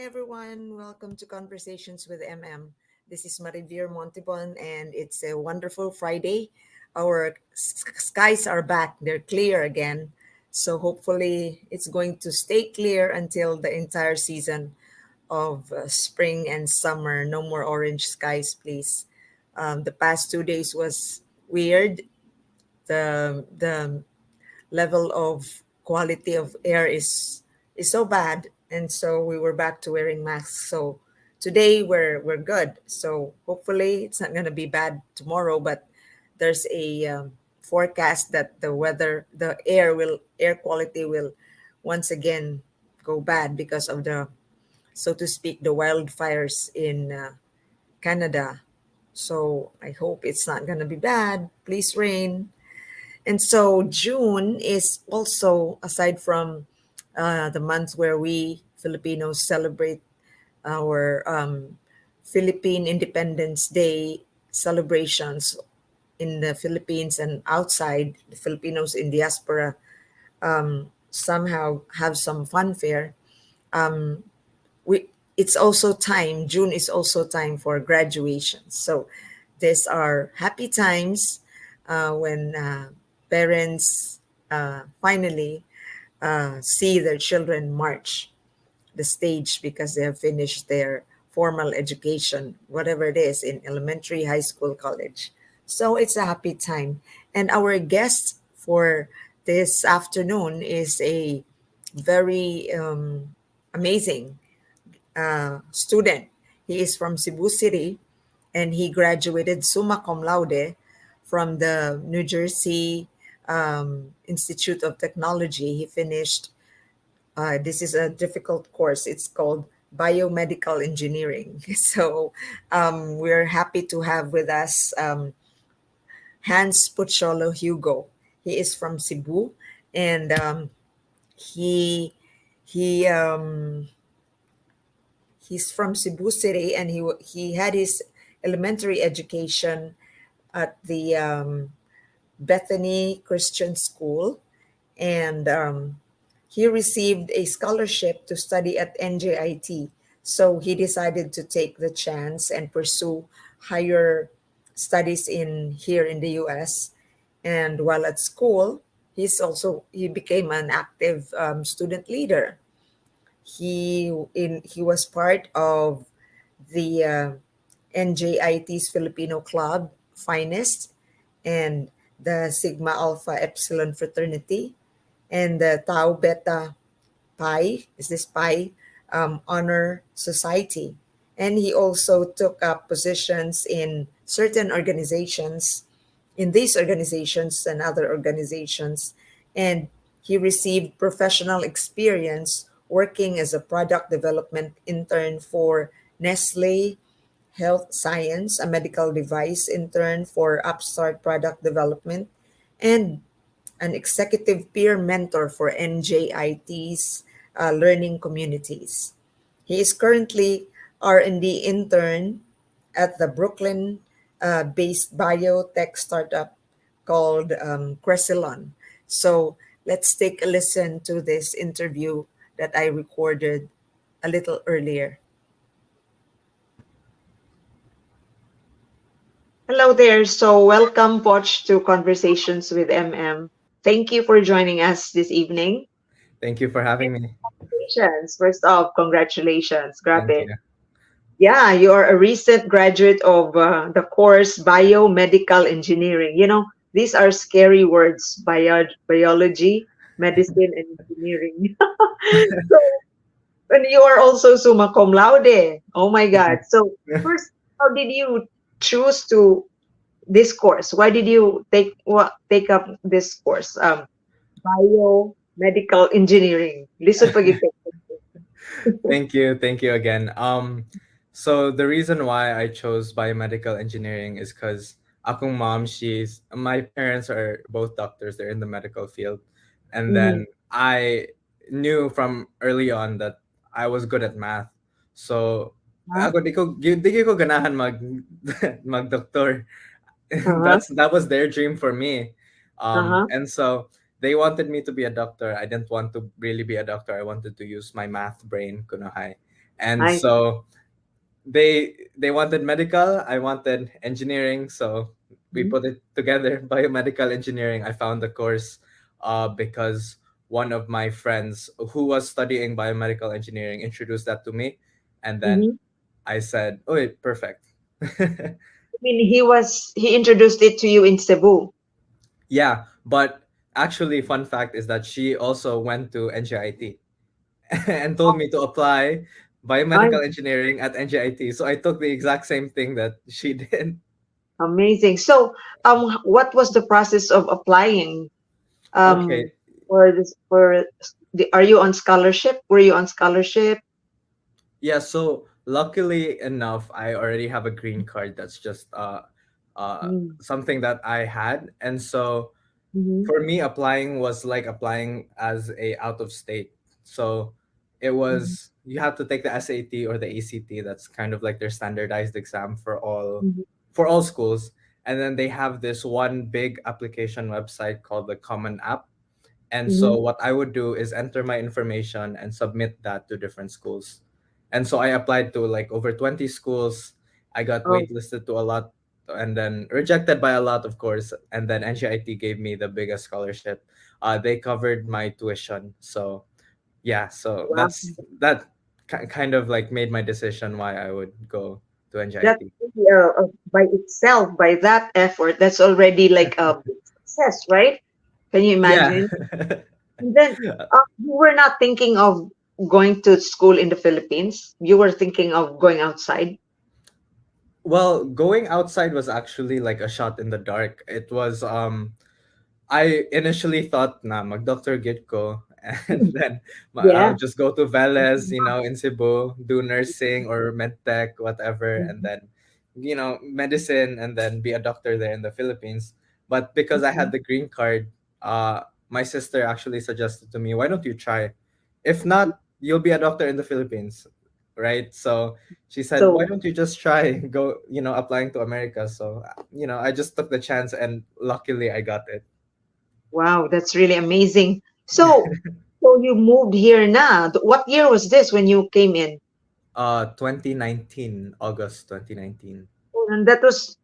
Hi, everyone. Welcome to Conversations with MM. This is Marivir Montibon, and it's a wonderful Friday. Our skies are back, they're clear again. So, hopefully, it's going to stay clear until the entire season of spring and summer. No more orange skies, please. The past 2 days was weird. The level of quality of air is so bad, and so we were back to wearing masks. So today we're good. So hopefully it's not going to be bad tomorrow, but there's a forecast that the air quality will once again go bad because of the, so to speak, the wildfires in Canada. So I hope it's not going to be bad. Please rain. And so June is also, aside from the month where we Filipinos celebrate our Philippine Independence Day celebrations in the Philippines and outside, the Filipinos in diaspora somehow have some funfair. Um, it's also time, June is also time for graduation. So these are happy times when parents finally see their children march the stage because they have finished their formal education, whatever it is, in elementary, high school, college. So it's a happy time. And our guest for this afternoon is a very amazing student. He is from Cebu City, and he graduated summa cum laude from the New Jersey Institute of Technology. He finished, this is a difficult course. It's called Biomedical Engineering. So we're happy to have with us Hans Pocholo Hugo. He is from Cebu, and he he he's from Cebu City, and he had his elementary education at the Bethany Christian School, and he received a scholarship to study at NJIT. So he decided to take the chance and pursue higher studies in here in the U.S. And while at school, he became an active student leader. He was part of the NJIT's Filipino Club Finest, and the Sigma Alpha Epsilon fraternity, and the Tau Beta Pi, is this Pi, Honor Society. And he also took up positions in certain organizations, in these organizations and other organizations. And he received professional experience working as a product development intern for Nestle Health Science, a medical device intern for Upstart Product Development, and an executive peer mentor for NJIT's learning communities. He is currently R&D intern at the Brooklyn-based biotech startup called Cressilon. So let's take a listen to this interview that I recorded a little earlier. Hello there. So welcome, Poch, to Conversations with MM. Thank you for joining us this evening. Thank you for having me. Congratulations. First off, congratulations. Thank Grabe. you. Yeah, you are a recent graduate of the course Biomedical Engineering. These are scary words: biology, medicine, and engineering. So, and you are also summa cum laude. Oh my God. So, first, how did you choose to this course? Why did you take up this course? Biomedical Engineering. Listen pag Thank you again. So the reason why I chose biomedical engineering is because akong mom, my parents are both doctors. They're in the medical field, and Mhm. then I knew from early on that I was good at math. So Huh? di ko ganahan mag doctor. Uh-huh. That was their dream for me. Uh-huh. And so they wanted me to be a doctor. I didn't want to really be a doctor. I wanted to use my math brain, kunahay. And I. so they wanted medical, I wanted engineering, so we Mhm. put it together. Biomedical engineering. I found the course because one of my friends who was studying biomedical engineering introduced that to me, and then Mhm. I said, "Oh, wait, perfect." I mean, he introduced it to you in Cebu. Yeah, but actually, fun fact is that she also went to NJIT and told me to apply I. biomedical engineering at NJIT. So I took the exact same thing that she did. Amazing. So, what was the process of applying Okay. for this for are you on scholarship? Were you on scholarship? Yeah, so luckily enough, I already have a green card. That's just Mm. something that I had. And so Mhm. for me, applying was like applying as a out of state. So it Mhm. was, you have to take the SAT or the ACT. That's kind of like their standardized exam Mhm. for all schools. And then they have this one big application website called the Common App. And so Mhm. what I would do is enter my information and submit that to different schools. And so I applied to like over 20 schools. I got Oh, waitlisted to a lot and then rejected by a lot, of course. And then NJIT gave me the biggest scholarship. They covered my tuition. So yeah, so wow. that kind of like made my decision why I would go to That's NJIT. really, by itself, by that effort, that's already like a big success, right? Can you Yeah. imagine? And then you were not thinking of going to school in the Philippines. You were thinking of going outside. Well, going outside was actually like a shot in the dark. It was I initially thought na mag-doctor git ko and then I'll Yeah. just go to Veles, in Cebu, do nursing or medtech, whatever, and Mhm. then medicine and then be a doctor there in the Philippines. But because I had Mhm. the green card, my sister actually suggested to me, why don't you try? If not, you'll be a doctor in the Philippines, right? So she said, why So, don't you just try go, applying to America? So, I just took the chance and luckily I got it. wow, that's really amazing. So you moved here na. What year was this when you came in? 2019, August 2019. Oh, and that was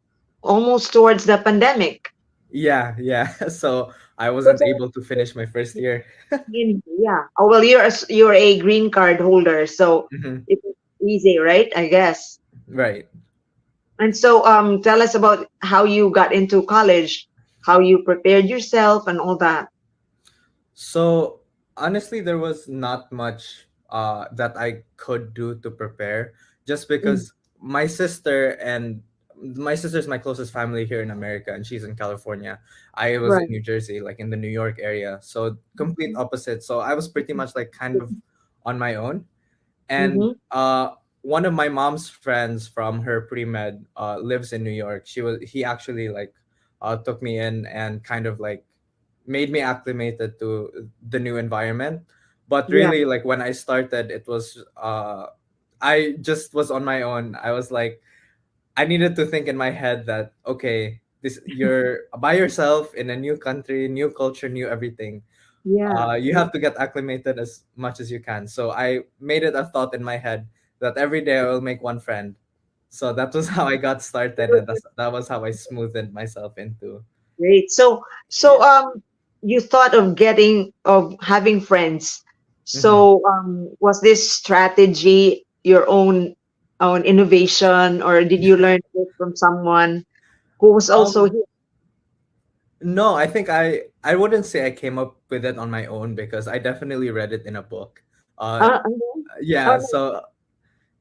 almost towards the pandemic. Yeah, yeah. So I So wasn't able to finish my first year. yeah. Oh well, you're a green card holder, so Hmm. it was easy, right? I guess. Right. And so, tell us about how you got into college, how you prepared yourself, and all that. So honestly, there was not much that I could do to prepare, just Mm. because my sister's my closest family here in America, and she's in California. I was in Right. New Jersey, like in the New York area, so complete opposite. So I was pretty much like kind of on my own. And Mm-hmm. one of my mom's friends from her pre-med lives in New York. He actually like took me in and kind of like made me acclimated to the new environment. But Yeah. really, like when I started, it was I just was on my own. I was like, I needed to think in my head that okay, this you're by yourself in a new country, new culture, new everything. Yeah. You have to get acclimated as much as you can. So I made it a thought in my head that every day I will make one friend. So that was how I got started, and that was how I smoothed myself into. Great. So Yeah. you thought of having friends. Hmm. So was this strategy your own innovation, or did you learn it from someone who was also Um, here? no, I think I wouldn't say I came up with it on my own because I definitely read it in a book. No? Yeah, Oh, so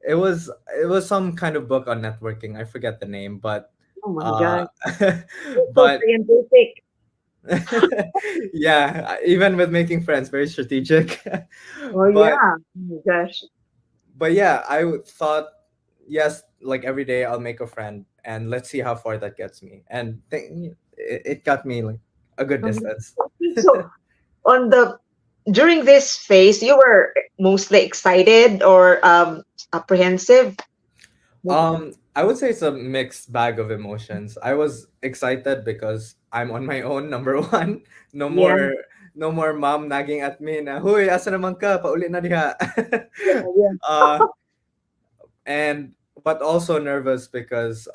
it was some kind of book on networking. I forget the name, but oh my uh, God. You're so but scientific. yeah, even with making friends, very strategic. Oh but yeah. Oh my gosh. but yeah, thought yes, like every day I'll make a friend and let's see how far that gets me. And it got me like a good distance. So on the during this phase, you were mostly excited or apprehensive. I would say it's a mixed bag of emotions. I was excited because I'm on my own, number one. No Yeah, more no more mom nagging at me na, "Huy, asa naman ka? Pauli na diha." yeah, uh and but also nervous because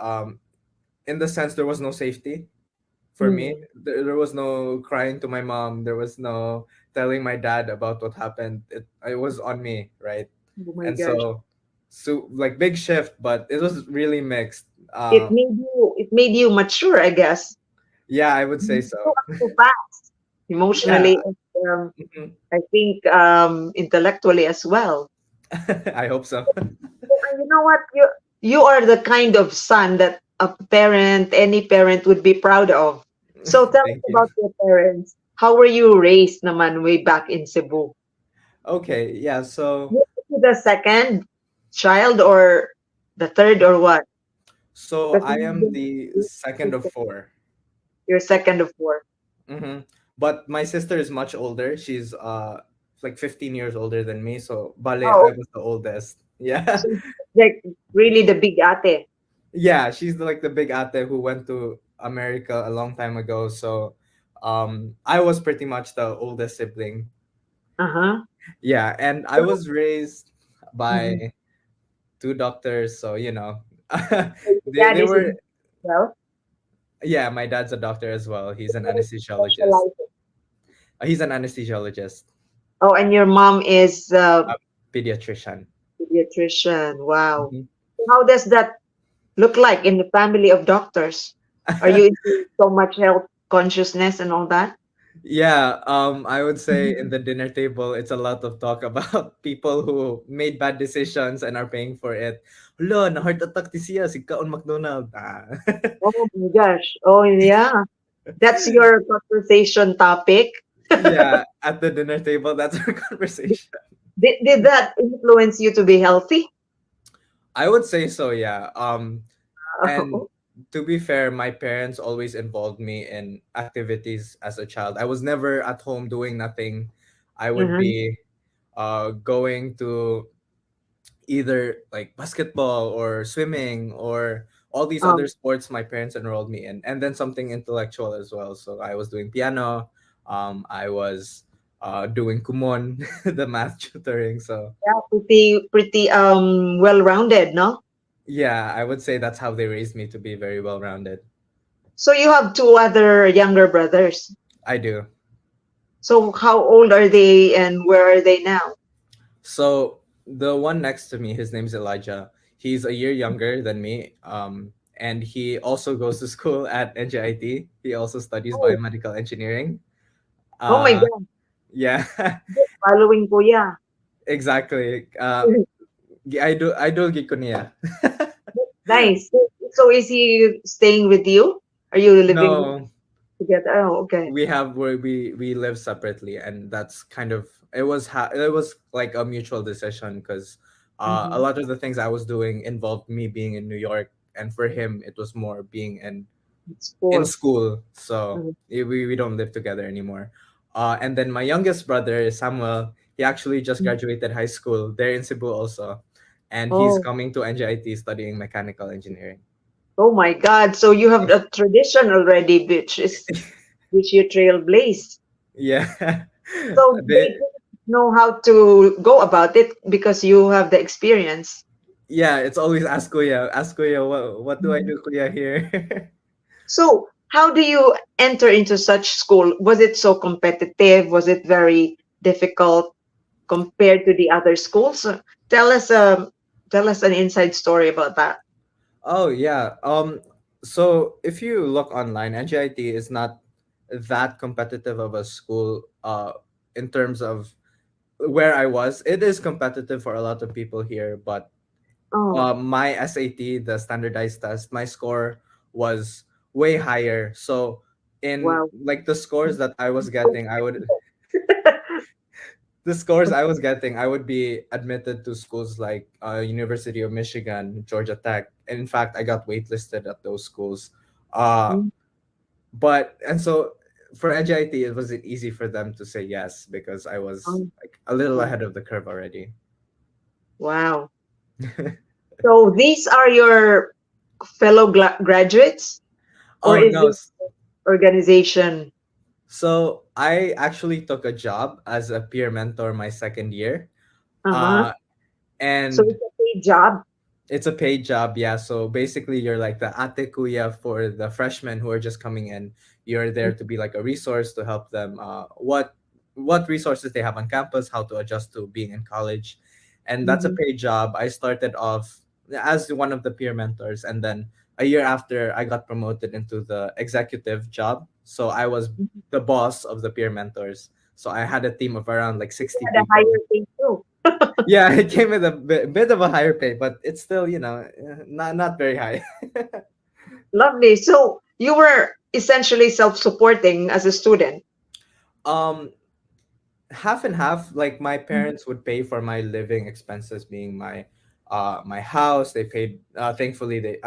in the sense there was no safety for me. Mm. There was no crying to my mom. There was no telling my dad about what happened. It was on me, right? Oh my And gosh. so like big shift, but it was really mixed. It made you mature, I guess. Yeah, I would say You so. grew up so fast, Yeah. emotionally, and Mhm. I think intellectually as well. I hope so. And you know what? You are the kind of son that a parent, any parent would be proud of. So tell us Thank you. about your parents. How were you raised naman way back in Cebu? Okay, yeah. You the second child or the third or what? So Because I am the second of four. you're second of four. Mm-hmm. But my sister is much older. She's like 15 years older than me. So Bale, I Oh, was the oldest. Yeah. so like really the big ate. Yeah, she's like the big ate who went to America a long time ago. So I was pretty much the oldest sibling. Uh-huh. Yeah, and I So, was raised mhm. by two doctors, so you know. So your They dad is a were, well, yeah, my dad's a doctor as well. He's an what is anesthesiologist. specialized? He's an anesthesiologist, Oh, and your mom is a pediatrician. pediatrician. Wow. Mhm. How does that look like in the family of doctors? Are you into so much health consciousness and all that? Yeah, I would say in Mhm. the dinner table, it's a lot of talk about people who made bad decisions and are paying for it. Hala, na heart attack ti siya, sigkaon McDonald. Ah. Oh my gosh. Oh yeah. That's your conversation topic. Yeah, at the dinner table, that's our conversation. Did that influence you to be healthy? I would say so, yeah. And Oh, to be fair, my parents always involved me in activities as a child. I was never at home doing nothing. I would mhm. be going to either like basketball or swimming or all these other Um, sports my parents enrolled me in, and then something intellectual as well. So I was doing piano. I was doing kumon, the math tutoring. So yeah, pretty well-rounded, no? yeah, I would say that's how they raised me to be very well rounded. So you have two other younger brothers. I do. So how old are they and where are they now? So the one next to me, his name's Elijah. He's a year younger than me. And he also goes to school at NJIT. He also studies Oh, biomedical engineering. oh my Uh, God. yeah, Following kuya. exactly. I do giko niya. Nice. So is he staying with you? Are you living No, together? Oh, okay. we live separately, and that's kind of it was like a mutual decision because a Mm-hmm. lot of the things I was doing involved me being in New York, and for him it was more being It's in four. school. So Mhm. we don't live together anymore. And then my youngest brother is Samuel. He actually just graduated high school there in Cebu also, and he's Oh, coming to NJIT studying mechanical engineering. oh my God. So you have a tradition already, which you trailblazed. Yeah. So they they know how to go about it because you have the experience. Yeah, it's always ask Kuya. Ask Kuya, what do I Mhm. do, Kuya, here? So how do you enter into such school? Was it so competitive? Was it very difficult compared to the other schools? Tell us tell us an inside story about that. Oh yeah. So if you look online, NJIT is not that competitive of a school in terms of where I was. It is competitive for a lot of people here, but Oh, my SAT, the standardized test, my score was way higher. So in wow. like the scores that I was getting, I would be admitted to schools like University of Michigan, Georgia Tech. And in fact, I got waitlisted at those schools. Uh, but and so for NJIT, it wasn't easy for them to say yes because I was Oh, like a little wow. ahead of the curve already. Wow. So these are your fellow graduates, or Oh is no! this organization? So I actually took a job as a peer mentor my second year, Uh-huh. uh, So and it's a paid job. It's a paid job, yeah. So basically, you're like the ate kuya for the freshmen who are just coming in. You're there to be like a resource to help them. What resources they have on campus, how to adjust to being in college, and that's a Mhm. paid job. I started off as one of the peer mentors, and then a year after, I got promoted into the executive job. So I was Mhm. the boss of the peer mentors. So I had a team of around like You 60 had a people. higher pay too. Yeah, it came with a bit of a higher pay, but it's still, not very high. Lovely. So you were essentially self-supporting as a student. um, Half and half. Like my Mhm. parents would pay for my living expenses, being my house. They paid. Thankfully, they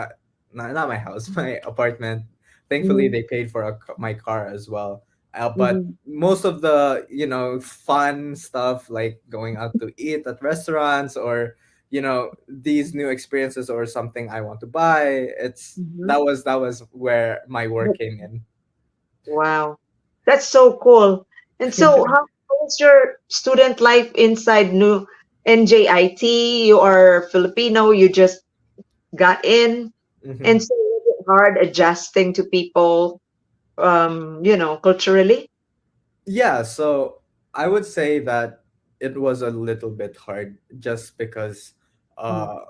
not my house, my apartment. Thankfully, Mhm. they paid for my car as well. But Mhm. most of the fun stuff, like going out to eat at restaurants, or these new experiences or something I want to buy, it's Mhm. that was where my work But- came in. Wow. That's so cool. And so how is your student life inside New NJIT? You are Filipino, you just got in. Hmm. And so was it hard adjusting to people culturally? Yeah, so I would say that it was a little bit hard, just because Mm. uh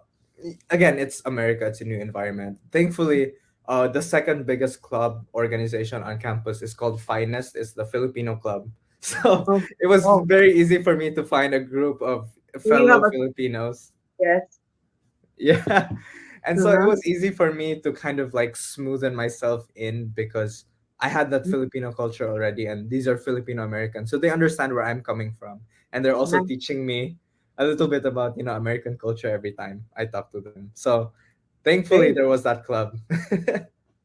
again, it's America, it's a new environment. Thankfully, the second biggest club organization on campus is called Finest, is the Filipino club. So Oh, it was oh. very easy for me to find a group of So you have fellow a Filipinos. yes. Yeah. And so it Uh-huh. was easy for me to kind of like smoothen myself in, because I had that Filipino culture already, and these are Filipino Americans. So they understand where I'm coming from. And they're also Nice. teaching me a little bit about, American culture every time I talk to them. So thankfully Very there was that club.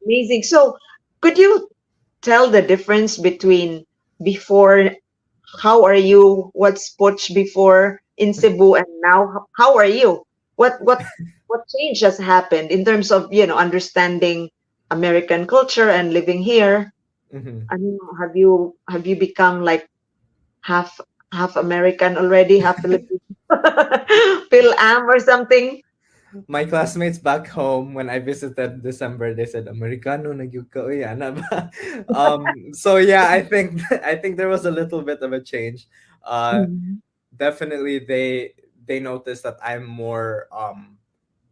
amazing. So could you tell the difference between before, how are you? What's Poch before in Cebu and now? How are you? What change has happened in terms of understanding American culture and living here? Mhm. I mean, have you become like half half American already, half Filipino, FilAm or something? My classmates back home, when I visited December, they said, Americano nagyud ka uy, ana ba?" So yeah, I think there was a little bit of a change. Mhm. Definitely, they notice that I'm more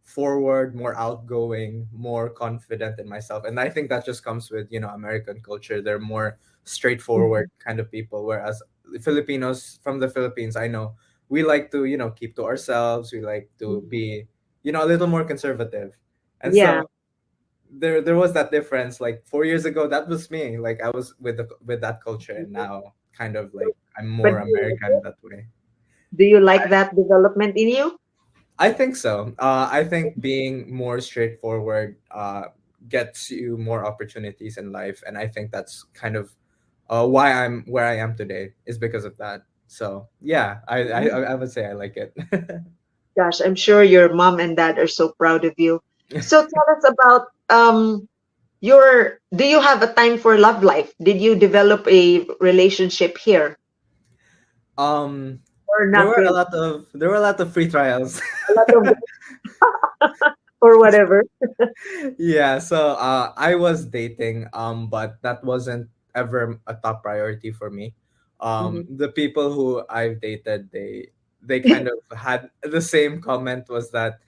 forward, more outgoing, more confident in myself, and I think that just comes with American culture. They're more straightforward Mhm. kind of people, whereas Filipinos from the Philippines, I know, we like to keep to ourselves. We like to Mhm. be a little more conservative, and Yeah. so there was that difference. Like 4 years ago, that was me. Like I was with that culture, and now kind of like I'm But more American that way. do you like that development in you? I think so. I think being more straightforward gets you more opportunities in life, and I think that's kind of why I'm where I am today, is because of that. So yeah, I would say I like it. Gosh, I'm sure your mom and dad are so proud of you. So tell us about do you have a time for love life? Did you develop a relationship here um, or there not were a really? lot of free trials. A lot of or whatever. Yeah, so I was dating, but that wasn't ever a top priority for me. Mhm. The people who I've dated, they kind of had the same comment, was that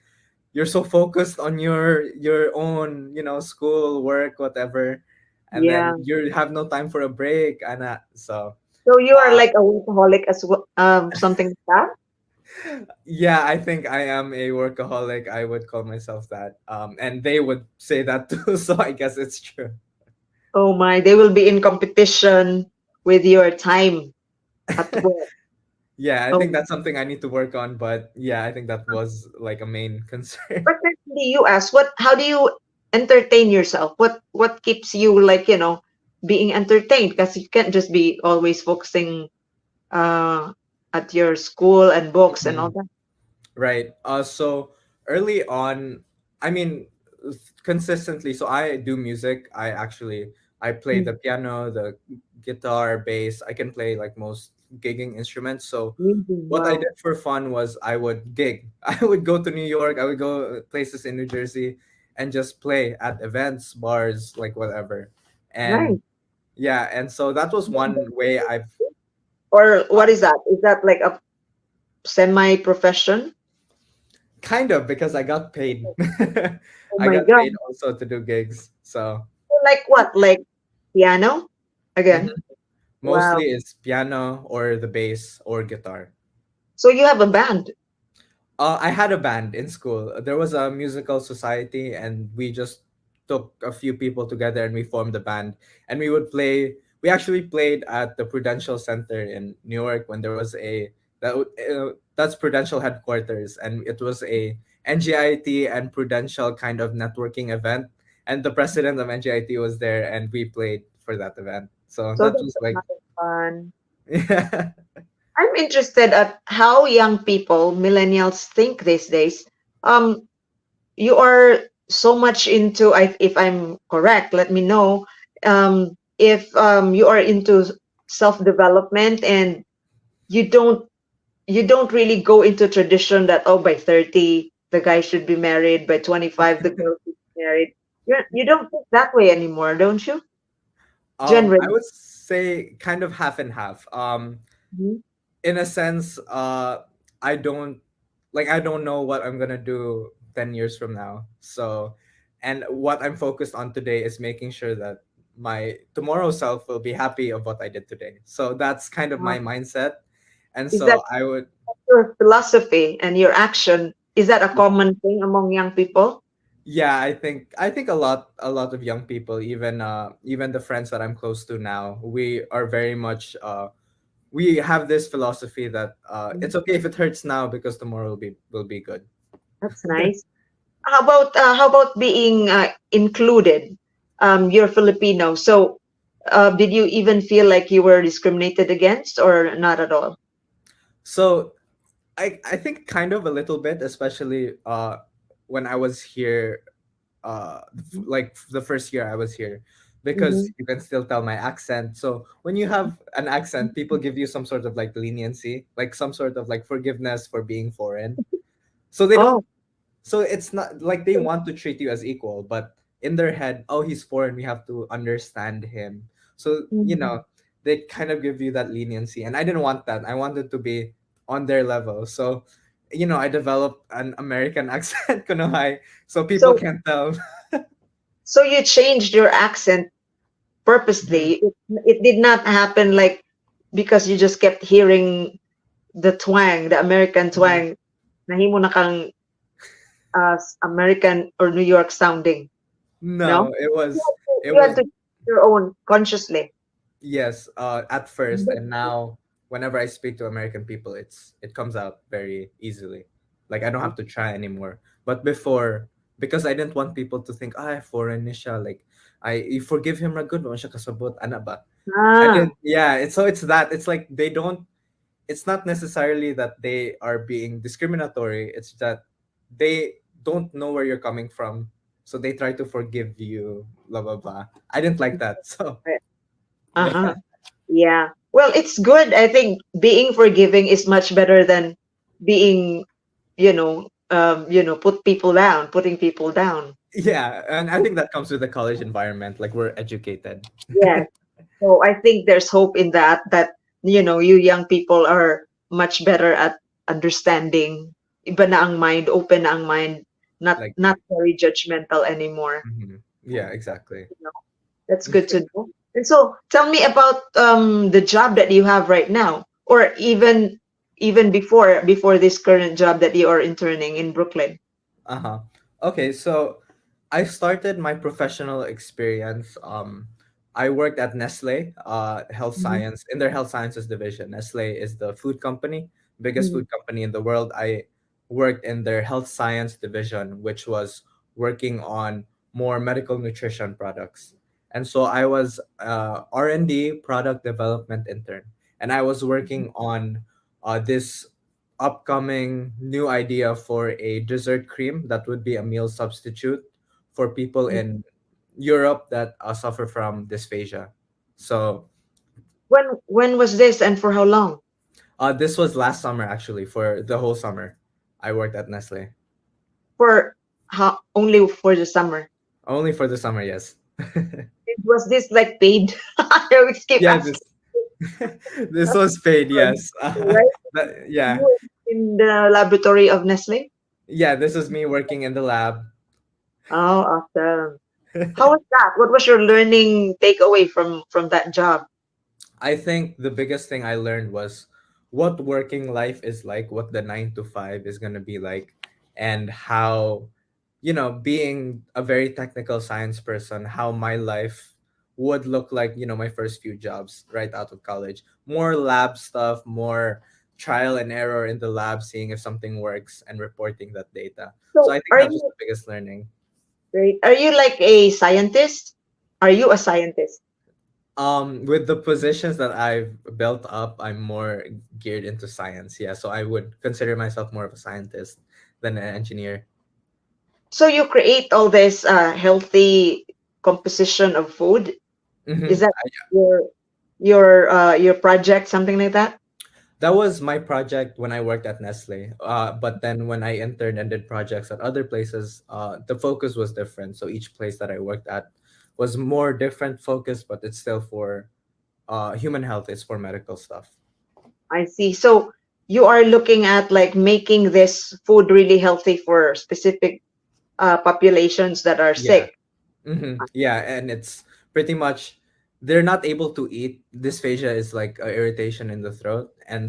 you're so focused on your own, school, work, whatever, and then Yeah. you have no time for a break, and so So you are uh, like a workaholic as well, something like that. yeah, I think I am a workaholic. I would call myself that, and they would say that too. So I guess it's true. Oh my, they will be in competition with your time at work. Yeah, I think Oh, that's something I need to work on. But yeah, I think that was like a main concern. but then in the US, how do you entertain yourself? What keeps you like, being entertained? Because you can't just be always focusing uh at your school and books and all Mhm. that. Right. So early on, I mean, consistently. So I do music. I play Mm. the piano, the guitar, bass. I can play like most. gigging instruments. So Really? what I Wow. did for fun was I would gig. I would go to New York. I would go places in New Jersey, and just play at events, bars, like whatever. Nice. And yeah, and so that was one way I've Or what is that? Is that like a semi-profession? kind of, because I got paid. Oh I my got God. paid also to do gigs. So Like what? Like piano? mhm. Again? Wow. Mostly it's piano or the bass or guitar. So you have a band. I had a band in school. There was a musical society, and we just took a few people together and we formed a band. And we would play. We actually played at the Prudential Center in New York when there was that's Prudential headquarters, and it was a NJIT and Prudential kind of networking event. And the president of NJIT was there, and we played for that event. So So that that's was a like, lot of fun. yeah, I'm interested at how young people, millennials, think these days. Um, you are so much into, if I'm correct, let me know. If you are into self-development and you don't you don't really go into tradition that, oh, by 30 the guy should be married, by 25 the girl should be married. You don't think that way anymore, don't you? I Generally. would say kind of half and half. Mhm. In a sense, I don't I don't know what I'm gonna do 10 years from now. So, and what I'm focused on today is making sure that my tomorrow self will be happy of what I did today. So that's kind of Uh, my mindset. And is that so I would, your philosophy and your action? Is that a common thing among young people? yeah, I think a lot of young people, even the friends that I'm close to now, we are very much we have this philosophy that Mhm. it's okay if it hurts now because tomorrow will be good. That's nice. How about being included? You're Filipino, so did you even feel like you were discriminated against, or not at all? So I think kind of a little bit, especially when I was here, like the first year I was here, because Mhm. you can still tell my accent. So when you have an accent, people give you some sort of like leniency, like some sort of like forgiveness for being foreign. So they don't Oh, so it's not like they want to treat you as equal, but in their head, oh, he's foreign, we have to understand him. So mhm. they kind of give you that leniency, and I didn't want that. I wanted to be on their level. So I developed an American accent, kunohay, so people So can't tell. so you changed your accent Mhm. purposely. It did not happen like because you just kept hearing the twang, the American Mhm. twang. Nahimo na kang American or New York sounding. No, No, it was it you had was to your own consciously. yes, at first, and now whenever I speak to American people, it comes out very easily. Like I don't have to try anymore. But before, because I didn't want people to think, ah, foreign ni siya. Like I you forgive him ra good, siya kasabot, ana ba? I Ah, didn't. Yeah, it's that. It's like they don't. It's not necessarily that they are being discriminatory. It's that they don't know where you're coming from, so they try to forgive you. Blah blah blah. I didn't like that. So yeah, uh-huh. Yeah. Well, it's good. I think being forgiving is much better than being, putting people down. yeah, and I think that comes with the college environment. Like we're educated. Yes. So I think there's hope in that, you young people are much better at understanding. Iba na ang mind, open na ang mind, not Like, not very judgmental anymore. mhm. Yeah, exactly. You know, that's good to know. And so tell me about the job that you have right now, or even before this current job that you are interning in Brooklyn. Uh-huh. Okay, so I started my professional experience. I worked at Nestle, health Mhm. science in their health sciences division. Nestle is the food company, biggest Mhm. food company in the world. I worked in their health science division, which was working on more medical nutrition products. And so I was R&D product development intern, and I was working on this upcoming new idea for a dessert cream that would be a meal substitute for people in Europe that suffer from dysphagia. So When was this and for how long? This was last summer actually. For the whole summer, I worked at Nestle. For how only for the summer? Only for the summer, yes. Was this like paid? I always keep Yeah, asking. this this was paid. Yes. Right? Yeah, You in the laboratory of Nestle? yeah. This is me working in the lab. Oh, awesome. How was that? What was your learning takeaway from that job? I think the biggest thing I learned was what working life is like, what the 9 to 5 is going to be like, and how, being a very technical science person, how my life would look like, my first few jobs right out of college. More lab stuff, more trial and error in the lab, seeing if something works and reporting that data. So So I think that was the biggest learning. are you like a scientist? Are you a scientist? With the positions that I've built up, I'm more geared into science. Yeah, so I would consider myself more of a scientist than an engineer. So you create all this healthy composition of food. Hmm. Is that your your project, something like that? That was my project when I worked at Nestle. But then when I interned and did projects at other places, the focus was different. So each place that I worked at was more different focus, but it's still for human health. It's for medical stuff. I see. So you are looking at like making this food really healthy for specific populations that are Yeah. sick. Yeah, and it's pretty much they're not able to eat. Dysphagia is like a irritation in the throat, and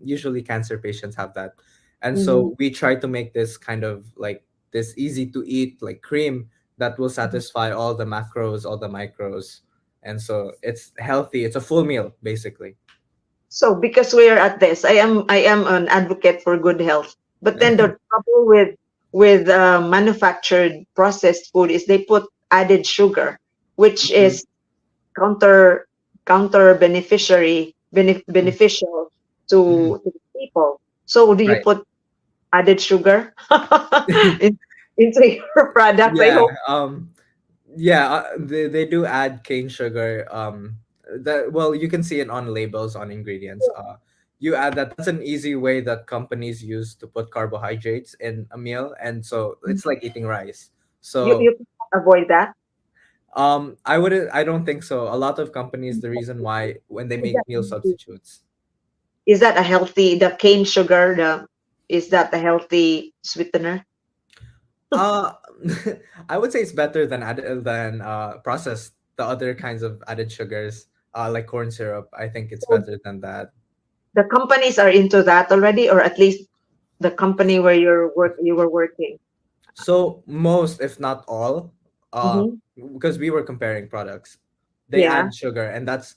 usually cancer patients have that. And Mhm. so we try to make this kind of like this easy to eat like cream that will satisfy all the macros, all the micros, and so it's healthy. It's a full meal basically. So because we are at this, I am an advocate for good health. But then the trouble with manufactured processed food is they put added sugar, which Mhm. is counter beneficial Mhm. to the people. So do you Right. put added sugar in, into your products? I Yeah. hope. Yeah, they do add cane sugar. That well, you can see it on labels on ingredients. You add that. That's an easy way that companies use to put carbohydrates in a meal, and so it's like eating rice. So You can't avoid that. I don't think so. A lot of companies, the reason why when they Is make that meal substitutes, is that a healthy the cane sugar the is that a healthy sweetener? uh, I would say it's better than processed the other kinds of added sugars, like corn syrup. I think it's So better than that. the companies are into that already, or at least the company where you were working. So most, if not all, uh, Hmm. because we were comparing products, they Yeah. add sugar, and that's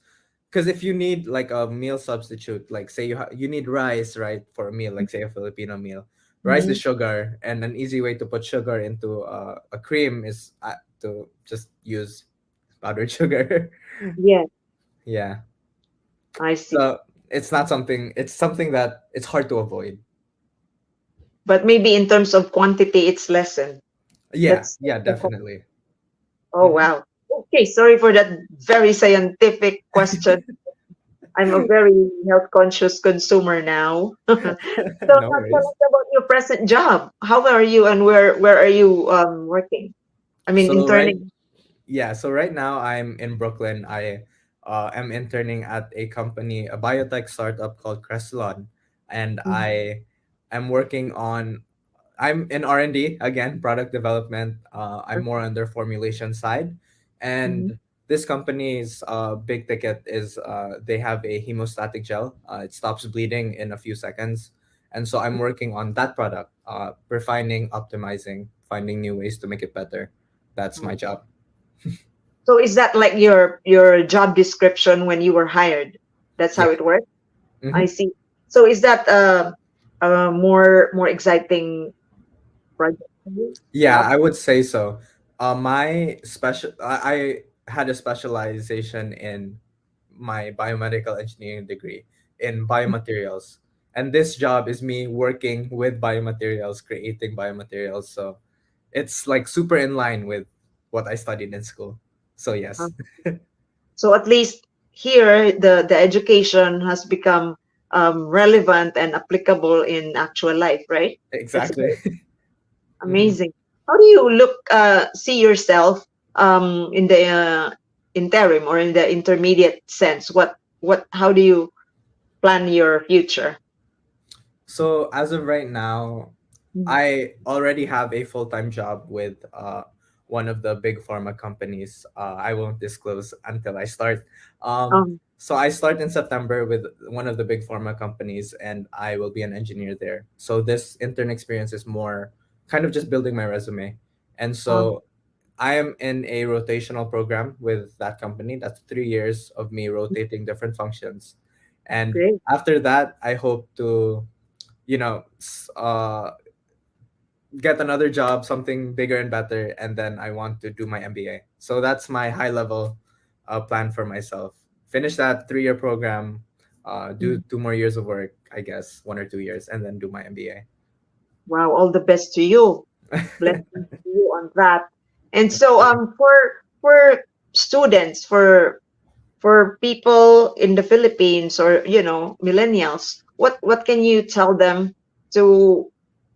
because if you need like a meal substitute, like say you need rice, right, for a meal, like say a Filipino meal, rice is Hmm. sugar, and an easy way to put sugar into a cream is to just use powdered sugar. Yes, Yeah, I see. so it's not something. It's something that it's hard to avoid. But maybe in terms of quantity, it's lessened. Yeah, That's yeah, definitely. oh Hmm. wow. Okay, sorry for that very scientific question. I'm a very health conscious consumer now. So No now tell worries. us about your present job. How are you and where are you working? I mean So right interning. Yeah, so right now I'm in Brooklyn. I am interning at a company, a biotech startup called Crestlon, and Mhm. I am working on. I'm in R&D again, product development. I'm more on their formulation side, Mhm. and this company's big ticket is they have a hemostatic gel. It stops bleeding in a few seconds, and so I'm working on that product, refining, optimizing, finding new ways to make it better. That's my job. So is that like your job description when you were hired? That's how Yeah. it works. I Hmm. see. So is that a more exciting project for you? Yeah, Job? I would say so. I had a specialization in my biomedical engineering degree in biomaterials. And this job is me working with biomaterials, creating biomaterials. So it's like super in line with what I studied in school. So Uh, yes. So at least here the education has become relevant and applicable in actual life, right? That's Exactly. Hmm. amazing. How do you look see yourself in the interim or in the intermediate sense? What how do you plan your future? So as of right now, Mhm. I already have a full-time job with one of the big pharma companies. I won't disclose until I start. Um, So I start in September with one of the big pharma companies, and I will be an engineer there. So this intern experience is more kind of just building my resume. And um, so I am in a rotational program with that company. That's 3 years of me rotating different functions. And great. after that, I hope to, you know, get another job, something bigger and better, and then I want to do my MBA. So that's my high level plan for myself. Finish that 3 year program, do Mhm. 2 more years of work, I guess, 1 or 2 years, and then do my MBA. Wow, all the best to you. Blessings to you on that. And Thank so you. for students, for people in the Philippines or millennials, what can you tell them to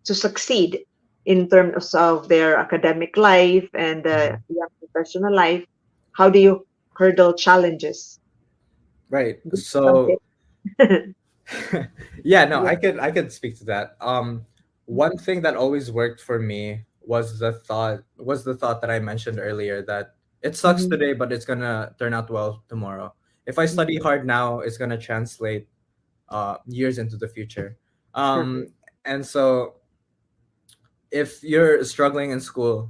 to succeed in terms of their academic life and Mhm. young professional life? How do you hurdle challenges? Right. Give some So tips. yeah, no, Yeah. I could speak to that. One thing that always worked for me was the thought that I mentioned earlier, that it sucks Mhm. today, but it's gonna turn out well tomorrow. If I study Mhm. hard now, it's gonna translate years into the future. Um, Perfect. and so if you're struggling in school,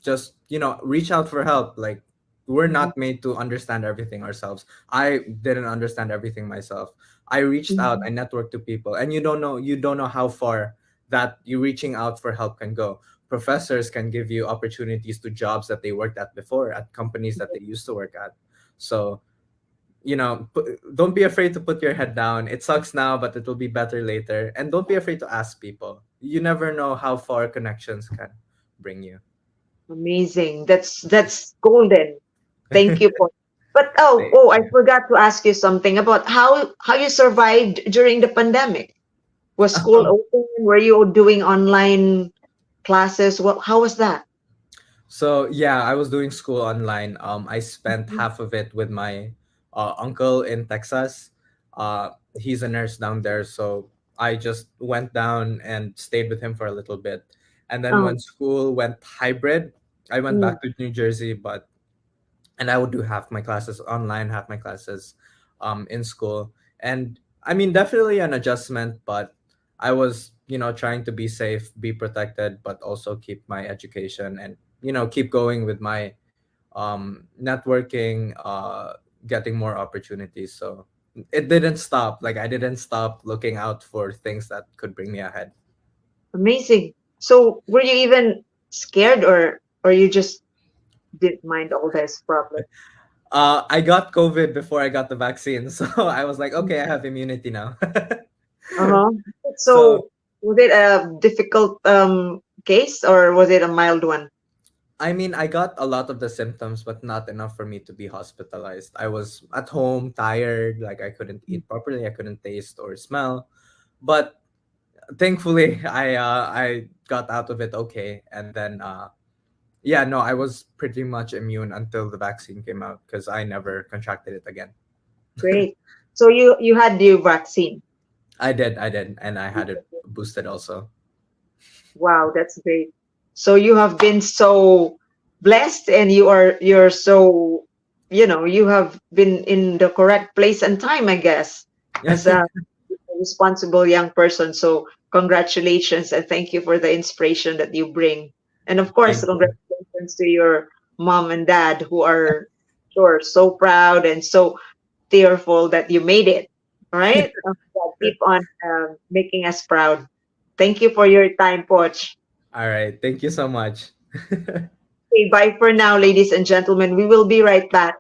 just reach out for help. Like, we're Mhm. not made to understand everything ourselves. I didn't understand everything myself. I reached out, Mhm. I networked to people, and you don't know how far that you reaching out for help can go. Professors can give you opportunities to jobs that they worked at before, at companies that they used to work at. So don't be afraid to put your head down. It sucks now, but it will be better later. And don't be afraid to ask people. You never know how far connections can bring you. Amazing. That's golden. Thank you for. But Thank I you. forgot to ask you something about how you survived during the pandemic. Was school Um, open? Were you doing online classes? What? How was that? so yeah, I was doing school online. I spent Mhm. half of it with my uncle in Texas. He's a nurse down there, so I just went down and stayed with him for a little bit. And then when Um, school went hybrid, I went mm, back to New Jersey, but and I would do half my classes online, half my classes in school. And I mean, definitely an adjustment, but I was, trying to be safe, be protected, but also keep my education and, keep going with my networking, getting more opportunities. So it didn't stop. Like, I didn't stop looking out for things that could bring me ahead. amazing. So were you even scared or you just didn't mind all this problem? I got COVID before I got the vaccine, so I was like, okay, I have immunity now. Uh-huh. So So was it a difficult case or was it a mild one? I mean, I got a lot of the symptoms, but not enough for me to be hospitalized. I was at home, tired, like I couldn't eat properly, I couldn't taste or smell. But thankfully, I got out of it okay. And then yeah, no, I was pretty much immune until the vaccine came out because I never contracted it again. Great. So you had the vaccine. I did, and I had it boosted also. Wow, that's great. So you have been so blessed and you're so you have been in the correct place and time, I guess, as a responsible young person. So congratulations and thank you for the inspiration that you bring. And of course, Thank you. congratulations to your mom and dad who are sure so proud and so tearful that you made it. All right? Yeah, keep on making us proud. Thank you for your time, Poch. All right, thank you so much. Okay, bye for now, ladies and gentlemen. We will be right back.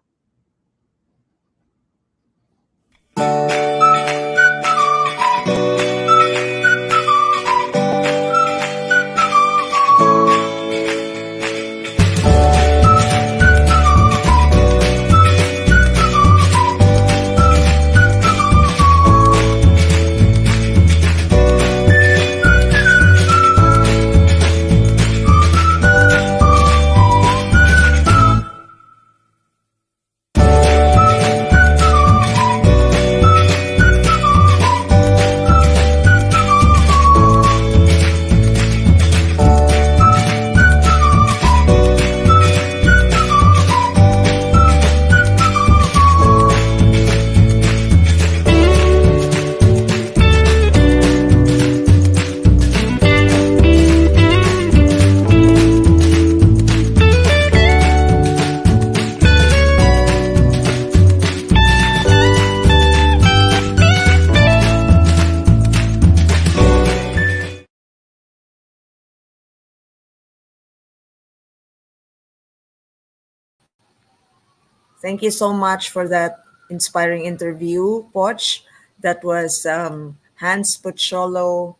Thank you so much for that inspiring interview, Poch. That was Hans Pocholo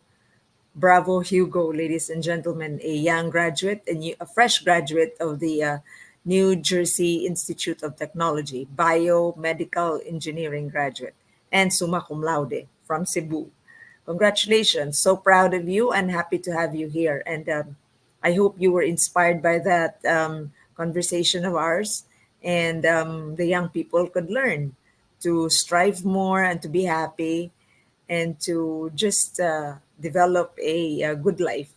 Bravo Hugo, ladies and gentlemen, a young graduate, a fresh graduate of the New Jersey Institute of Technology, Biomedical Engineering graduate, and Summa Cum Laude from Cebu. Congratulations. So proud of you and happy to have you here. And I hope you were inspired by that conversation of ours, and the young people could learn to strive more and to be happy and to just develop a good life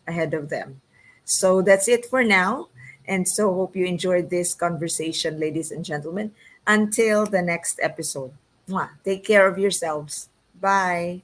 ahead of them. So that's it for now. And so hope you enjoyed this conversation, ladies and gentlemen. Until the next episode. Mwah. Take care of yourselves. Bye.